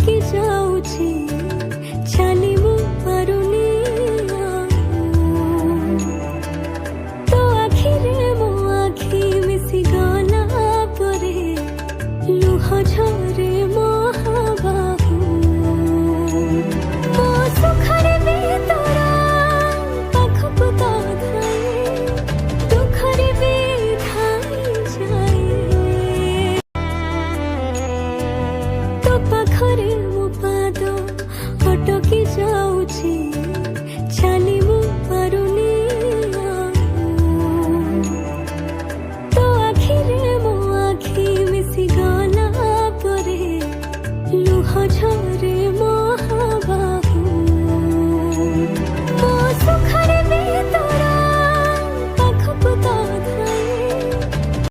କି ଯାଉଛି ଚାଲି ମୁଁ ପାରୁନି ତୋ ଆଖିରେ ମୋ ଆଖି ମିଶିଗଲା ପରେ ଲୁହ ଝର